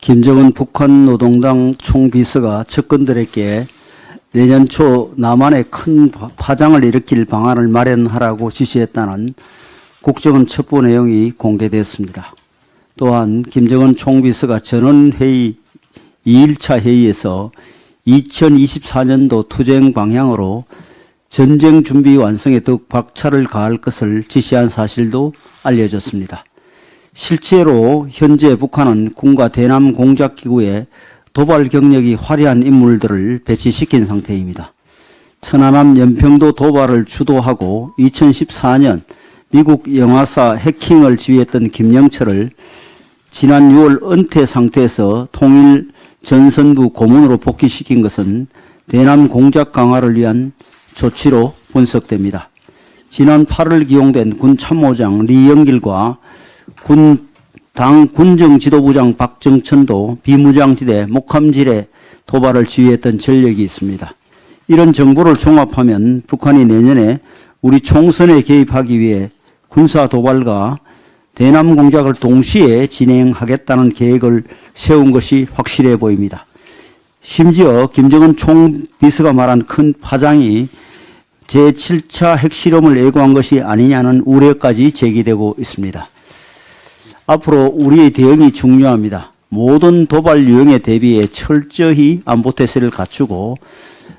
김정은 북한 노동당 총비서가 측근들에게 내년 초 남한에 큰 파장을 일으킬 방안을 마련하라고 지시했다는 국정원 첩보 내용이 공개됐습니다. 또한 김정은 총비서가 전원회의 2일차 회의에서 2024년도 투쟁 방향으로 전쟁 준비 완성에 더욱 박차를 가할 것을 지시한 사실도 알려졌습니다. 실제로 현재 북한은 군과 대남 공작기구에 도발 경력이 화려한 인물들을 배치시킨 상태입니다. 천안함 연평도 도발을 주도하고 2014년 미국 영화사 해킹을 지휘했던 김영철을 지난 6월 은퇴 상태에서 통일 전선부 고문으로 복귀시킨 것은 대남 공작 강화를 위한 조치로 분석됩니다. 지난 8월 기용된 군 참모장 리영길과 당 군정지도부장 박정천도 비무장지대 목함질에 도발을 지휘했던 전력이 있습니다. 이런 정보를 종합하면 북한이 내년에 우리 총선에 개입하기 위해 군사 도발과 대남 공작을 동시에 진행하겠다는 계획을 세운 것이 확실해 보입니다. 심지어 김정은 총비서가 말한 큰 파장이 제7차 핵실험을 예고한 것이 아니냐는 우려까지 제기되고 있습니다. 앞으로 우리의 대응이 중요합니다. 모든 도발 유형에 대비해 철저히 안보태세를 갖추고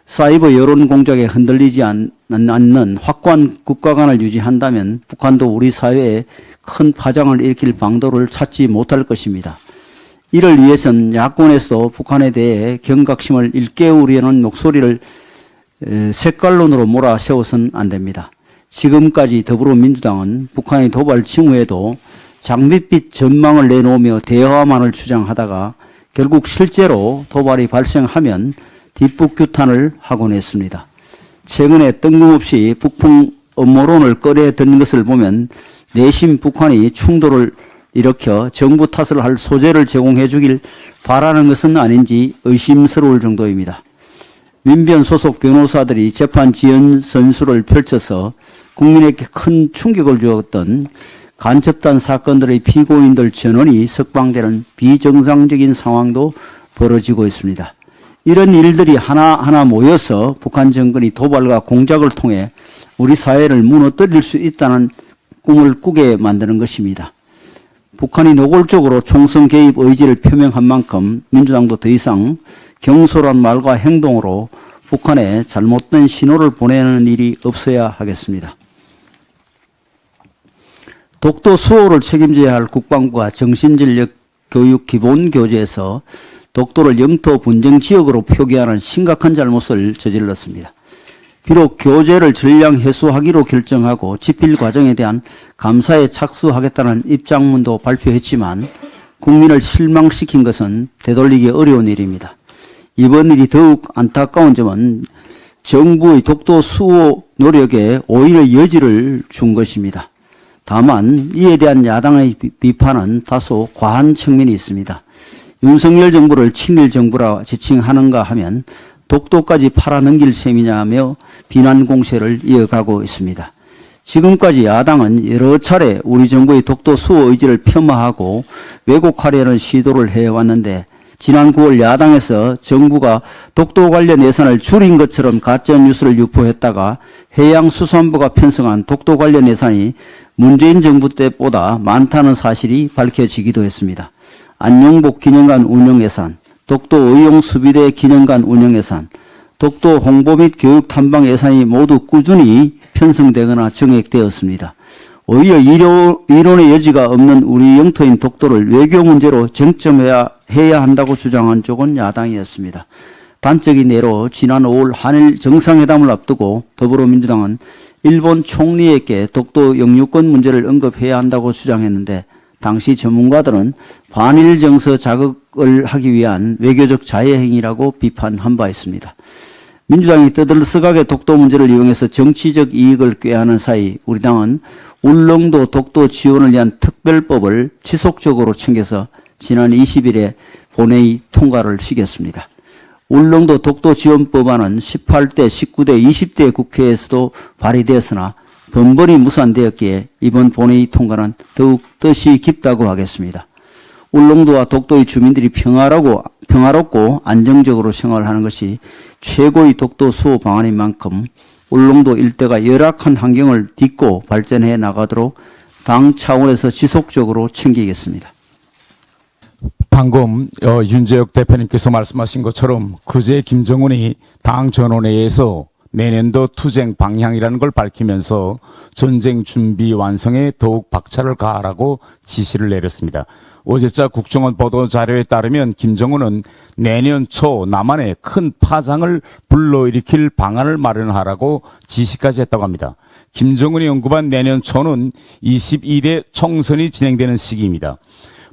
사이버 여론 공작에 흔들리지 않는 확고한 국가관을 유지한다면 북한도 우리 사회에 큰 파장을 일으킬 방도를 찾지 못할 것입니다. 이를 위해선 야권에서 북한에 대해 경각심을 일깨우려는 목소리를 색깔론으로 몰아세워서는 안 됩니다. 지금까지 더불어민주당은 북한의 도발 징후에도 장밋빛 전망을 내놓으며 대화만을 주장하다가 결국 실제로 도발이 발생하면 뒷북규탄을 하곤 했습니다. 최근에 뜬금없이 북풍 음모론을 꺼내든 것을 보면 내심 북한이 충돌을 일으켜 정부 탓을 할 소재를 제공해 주길 바라는 것은 아닌지 의심스러울 정도입니다. 민변 소속 변호사들이 재판 지연 선수를 펼쳐서 국민에게 큰 충격을 주었던 간첩단 사건들의 피고인들 전원이 석방되는 비정상적인 상황도 벌어지고 있습니다. 이런 일들이 하나하나 모여서 북한 정권이 도발과 공작을 통해 우리 사회를 무너뜨릴 수 있다는 꿈을 꾸게 만드는 것입니다. 북한이 노골적으로 총선 개입 의지를 표명한 만큼 민주당도 더 이상 경솔한 말과 행동으로 북한에 잘못된 신호를 보내는 일이 없어야 하겠습니다. 독도 수호를 책임져야 할 국방부가 정신전력 교육 기본교재에서 독도를 영토 분쟁 지역으로 표기하는 심각한 잘못을 저질렀습니다. 비록 교재를 전량 해소하기로 결정하고 집필 과정에 대한 감사에 착수하겠다는 입장문도 발표했지만 국민을 실망시킨 것은 되돌리기 어려운 일입니다. 이번 일이 더욱 안타까운 점은 정부의 독도 수호 노력에 오히려 여지를 준 것입니다. 다만 이에 대한 야당의 비판은 다소 과한 측면이 있습니다. 윤석열 정부를 친일 정부라 지칭하는가 하면 독도까지 팔아넘길 셈이냐며 비난 공세를 이어가고 있습니다. 지금까지 야당은 여러 차례 우리 정부의 독도 수호 의지를 폄하하고 왜곡하려는 시도를 해왔는데 지난 9월 야당에서 정부가 독도 관련 예산을 줄인 것처럼 가짜뉴스를 유포했다가 해양수산부가 편성한 독도 관련 예산이 문재인 정부 때보다 많다는 사실이 밝혀지기도 했습니다. 안용복 기념관 운영예산, 독도 의용수비대 기념관 운영예산, 독도 홍보 및 교육 탐방 예산이 모두 꾸준히 편성되거나 증액되었습니다. 오히려 이론의 여지가 없는 우리 영토인 독도를 외교 문제로 쟁점해야 한다고 주장한 쪽은 야당이었습니다. 단적인 예로 지난 5월 한일 정상회담을 앞두고 더불어민주당은 일본 총리에게 독도 영유권 문제를 언급해야 한다고 주장했는데 당시 전문가들은 반일 정서 자극을 하기 위한 외교적 자해 행위라고 비판한 바 있습니다. 민주당이 떠들썩하게 독도 문제를 이용해서 정치적 이익을 꾀하는 사이 우리 당은 울릉도 독도 지원을 위한 특별법을 지속적으로 챙겨서 지난 20일에 본회의 통과를 시켰습니다. 울릉도 독도 지원법안은 18대, 19대, 20대 국회에서도 발의되었으나 번번이 무산되었기에 이번 본회의 통과는 더욱 뜻이 깊다고 하겠습니다. 울릉도와 독도의 주민들이 평화롭고 안정적으로 생활하는 것이 최고의 독도 수호 방안인 만큼 울릉도 일대가 열악한 환경을 딛고 발전해 나가도록 당 차원에서 지속적으로 챙기겠습니다. 방금 윤재혁 대표님께서 말씀하신 것처럼 그제 김정은이 당 전원회의에서 내년도 투쟁 방향이라는 걸 밝히면서 전쟁 준비 완성에 더욱 박차를 가하라고 지시를 내렸습니다. 어제자 국정원 보도 자료에 따르면 김정은은 내년 초 남한에 큰 파장을 불러일으킬 방안을 마련하라고 지시까지 했다고 합니다. 김정은이 언급한 내년 초는 22대 총선이 진행되는 시기입니다.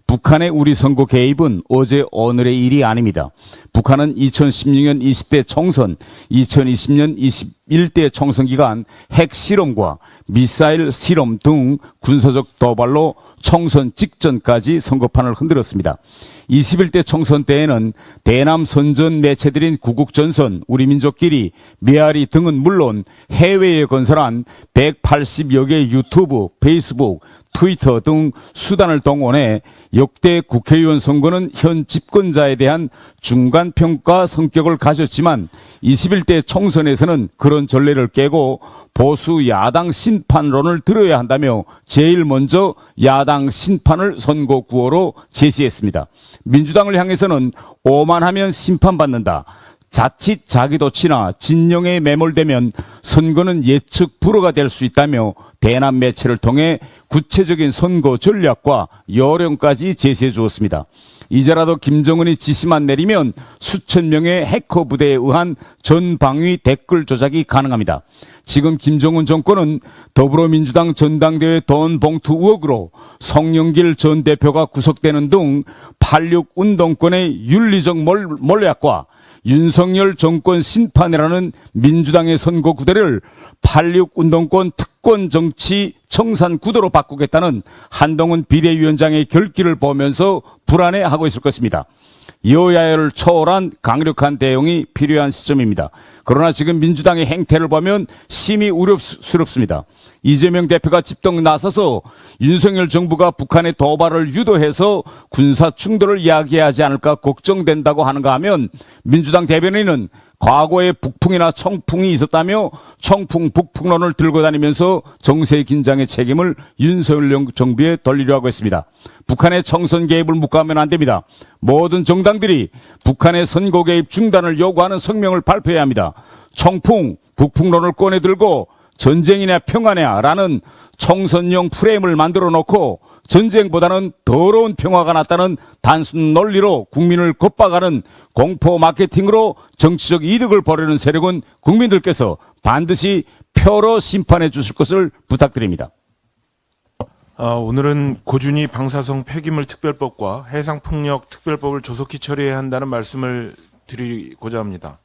북한의 우리 선거 개입은 어제 오늘의 일이 아닙니다. 북한은 2016년 20대 총선, 2020년 21대 총선 기간 핵실험과 미사일 실험 등 군사적 도발로 총선 직전까지 선거판을 흔들었습니다. 21대 총선 때에는 대남 선전 매체들인 구국전선, 우리민족끼리, 메아리 등은 물론 해외에 건설한 180여 개 유튜브, 페이스북, 트위터 등 수단을 동원해 역대 국회의원 선거는 현 집권자에 대한 중간평가 성격을 가졌지만 21대 총선에서는 그런 전례를 깨고 보수 야당 심판론을 들어야 한다며 제일 먼저 야당 심판을 선거 구호로 제시했습니다. 민주당을 향해서는 오만하면 심판받는다. 자칫 자기도치나 진영에 매몰되면 선거는 예측 불허가 될 수 있다며 대남 매체를 통해 구체적인 선거 전략과 요령까지 제시해 주었습니다. 이제라도 김정은이 지시만 내리면 수천 명의 해커 부대에 의한 전방위 댓글 조작이 가능합니다. 지금 김정은 정권은 더불어민주당 전당대회 돈 봉투 의혹으로 송영길 전 대표가 구속되는 등 86 운동권의 윤리적 몰약과 윤석열 정권 심판이라는 민주당의 선거 구대를 86 운동권 특권 정치 청산 구도로 바꾸겠다는 한동훈 비대위원장의 결기를 보면서 불안해하고 있을 것입니다. 여야를 초월한 강력한 대응이 필요한 시점입니다. 그러나 지금 민주당의 행태를 보면 심히 우려스럽습니다. 이재명 대표가 집동 나서서 윤석열 정부가 북한의 도발을 유도해서 군사 충돌을 야기하지 않을까 걱정된다고 하는가 하면 민주당 대변인은 과거에 북풍이나 청풍이 있었다며 청풍 북풍론을 들고 다니면서 정세 긴장의 책임을 윤석열 정부에 돌리려 하고 있습니다. 북한의 총선 개입을 묵과하면 안 됩니다. 모든 정당들이 북한의 선거 개입 중단을 요구하는 성명을 발표해야 합니다. 청풍 북풍론을 꺼내들고 전쟁이냐 평화냐 라는 총선용 프레임을 만들어 놓고 전쟁보다는 더러운 평화가 낫다는 단순 논리로 국민을 겁박하는 공포 마케팅으로 정치적 이득을 보려는 세력은 국민들께서 반드시 표로 심판해 주실 것을 부탁드립니다. 오늘은 고준희 방사성 폐기물 특별법과 해상풍력 특별법을 조속히 처리해야 한다는 말씀을 드리고자 합니다.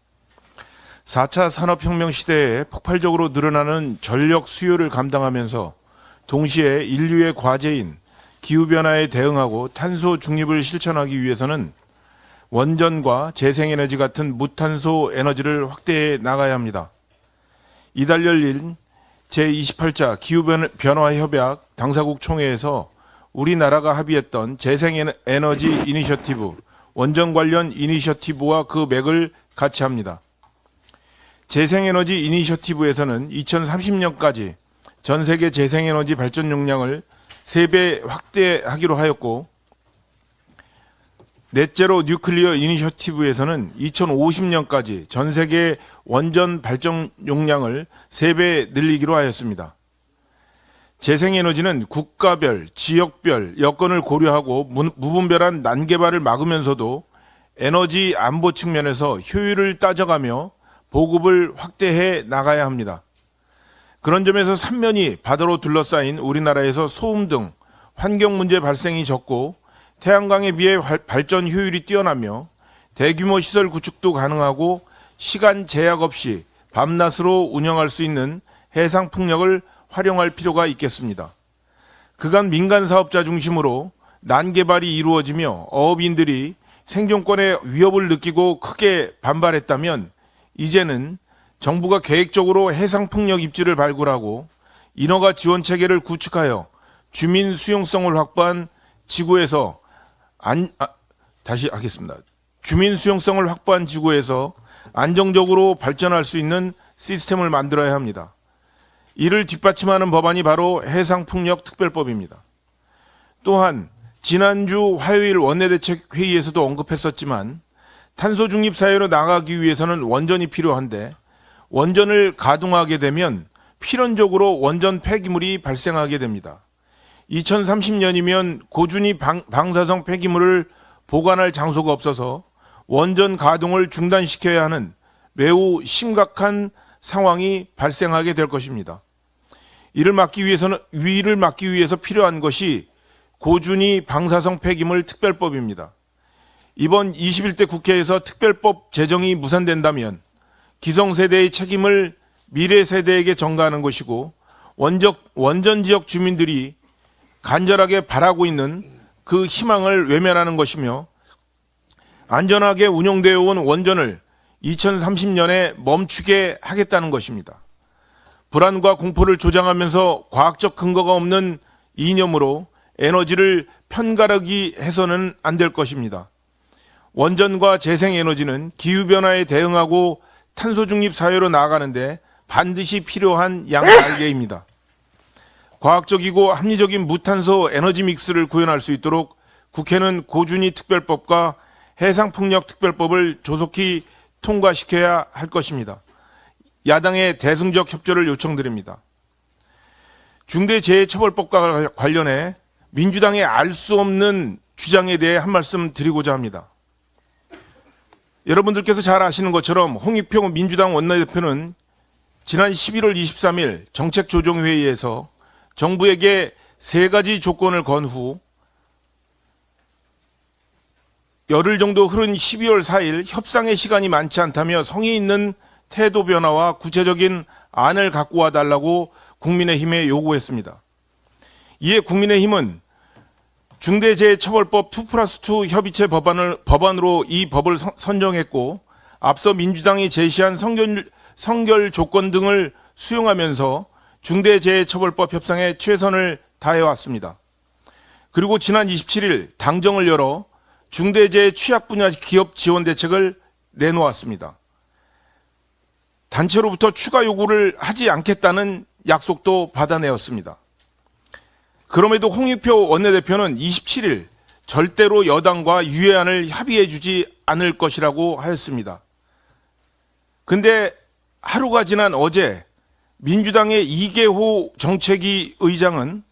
4차 산업혁명 시대에 폭발적으로 늘어나는 전력 수요를 감당하면서 동시에 인류의 과제인 기후변화에 대응하고 탄소 중립을 실천하기 위해서는 원전과 재생에너지 같은 무탄소 에너지를 확대해 나가야 합니다. 이달 열린 제28차 기후변화협약 당사국 총회에서 우리나라가 합의했던 재생에너지 이니셔티브, 원전 관련 이니셔티브와 그 맥을 같이 합니다. 재생에너지 이니셔티브에서는 2030년까지 전 세계 재생에너지 발전 용량을 3배 확대하기로 하였고, 넷제로 뉴클리어 이니셔티브에서는 2050년까지 전 세계 원전 발전 용량을 3배 늘리기로 하였습니다. 재생에너지는 국가별, 지역별 여건을 고려하고 무분별한 난개발을 막으면서도 에너지 안보 측면에서 효율을 따져가며 보급을 확대해 나가야 합니다. 그런 점에서 삼면이 바다로 둘러싸인 우리나라에서 소음 등 환경 문제 발생이 적고 태양광에 비해 발전 효율이 뛰어나며 대규모 시설 구축도 가능하고 시간 제약 없이 밤낮으로 운영할 수 있는 해상 풍력을 활용할 필요가 있겠습니다. 그간 민간 사업자 중심으로 난개발이 이루어지며 어업인들이 생존권의 위협을 느끼고 크게 반발했다면 이제는 정부가 계획적으로 해상풍력 입지를 발굴하고 인허가 지원 체계를 구축하여 주민 수용성을 확보한 지구에서 다시 하겠습니다. 주민 수용성을 확보한 지구에서 안정적으로 발전할 수 있는 시스템을 만들어야 합니다. 이를 뒷받침하는 법안이 바로 해상풍력특별법입니다. 또한 지난주 화요일 원내대책회의에서도 언급했었지만 탄소 중립 사회로 나가기 위해서는 원전이 필요한데 원전을 가동하게 되면 필연적으로 원전 폐기물이 발생하게 됩니다. 2030년이면 고준위 방사성 폐기물을 보관할 장소가 없어서 원전 가동을 중단시켜야 하는 매우 심각한 상황이 발생하게 될 것입니다. 이를 막기 위해서 필요한 것이 고준위 방사성 폐기물 특별법입니다. 이번 21대 국회에서 특별법 제정이 무산된다면 기성세대의 책임을 미래 세대에게 전가하는 것이고 원전 지역 주민들이 간절하게 바라고 있는 그 희망을 외면하는 것이며 안전하게 운영되어 온 원전을 2030년에 멈추게 하겠다는 것입니다. 불안과 공포를 조장하면서 과학적 근거가 없는 이념으로 에너지를 편가르기 해서는 안 될 것입니다. 원전과 재생에너지는 기후변화에 대응하고 탄소중립 사회로 나아가는데 반드시 필요한 양날개입니다. 과학적이고 합리적인 무탄소 에너지 믹스를 구현할 수 있도록 국회는 고준위 특별법과 해상풍력 특별법을 조속히 통과시켜야 할 것입니다. 야당의 대승적 협조를 요청드립니다. 중대재해처벌법과 관련해 민주당의 알 수 없는 주장에 대해 한 말씀 드리고자 합니다. 여러분들께서 잘 아시는 것처럼 홍익표 민주당 원내대표는 지난 11월 23일 정책조정회의에서 정부에게 3가지 조건을 건 후 열흘 정도 흐른 12월 4일 협상의 시간이 많지 않다며 성의 있는 태도 변화와 구체적인 안을 갖고 와달라고 국민의힘에 요구했습니다. 이에 국민의힘은 중대재해처벌법 2+2 협의체 법안으로 이 법을 선정했고 앞서 민주당이 제시한 성결 조건 등을 수용하면서 중대재해처벌법 협상에 최선을 다해왔습니다. 그리고 지난 27일 당정을 열어 중대재해 취약 분야 기업 지원 대책을 내놓았습니다. 단체로부터 추가 요구를 하지 않겠다는 약속도 받아내었습니다. 그럼에도 홍익표 원내대표는 27일 절대로 여당과 유예안을 협의해 주지 않을 것이라고 하였습니다. 근데 하루가 지난 어제 민주당의 이계호 정책위 의장은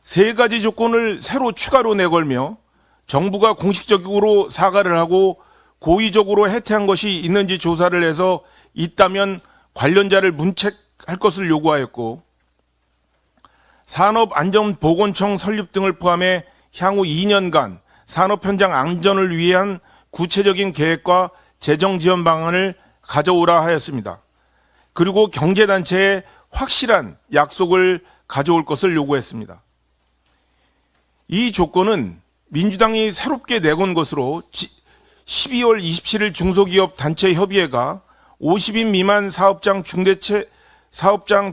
3가지 조건을 새로 추가로 내걸며 정부가 공식적으로 사과를 하고 고의적으로 해태한 것이 있는지 조사를 해서 있다면 관련자를 문책할 것을 요구하였고 산업안전보건청 설립 등을 포함해 향후 2년간 산업 현장 안전을 위한 구체적인 계획과 재정 지원 방안을 가져오라 하였습니다. 그리고 경제단체에 확실한 약속을 가져올 것을 요구했습니다. 이 조건은 민주당이 새롭게 내건 것으로 12월 27일 중소기업 단체 협의회가 50인 미만 사업장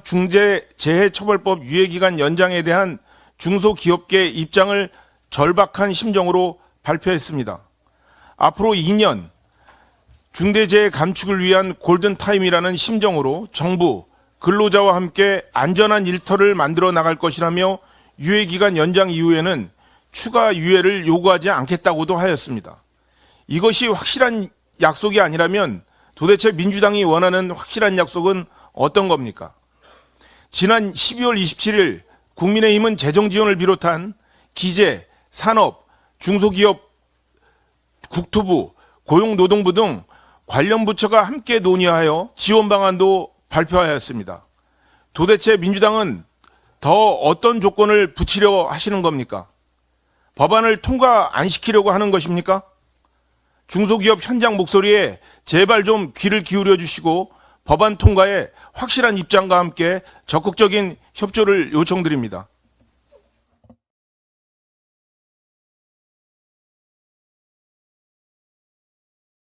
중대재해처벌법 유예기간 연장에 대한 중소기업계 입장을 절박한 심정으로 발표했습니다. 앞으로 2년 중대재해 감축을 위한 골든타임이라는 심정으로 정부, 근로자와 함께 안전한 일터를 만들어 나갈 것이라며 유예기간 연장 이후에는 추가 유예를 요구하지 않겠다고도 하였습니다. 이것이 확실한 약속이 아니라면 도대체 민주당이 원하는 확실한 약속은 어떤 겁니까? 지난 12월 27일 국민의힘은 재정지원을 비롯한 기재, 산업, 중소기업, 국토부, 고용노동부 등 관련 부처가 함께 논의하여 지원 방안도 발표하였습니다. 도대체 민주당은 더 어떤 조건을 붙이려 하시는 겁니까? 법안을 통과 안 시키려고 하는 것입니까? 중소기업 현장 목소리에 제발 좀 귀를 기울여 주시고 법안 통과에 확실한 입장과 함께 적극적인 협조를 요청드립니다.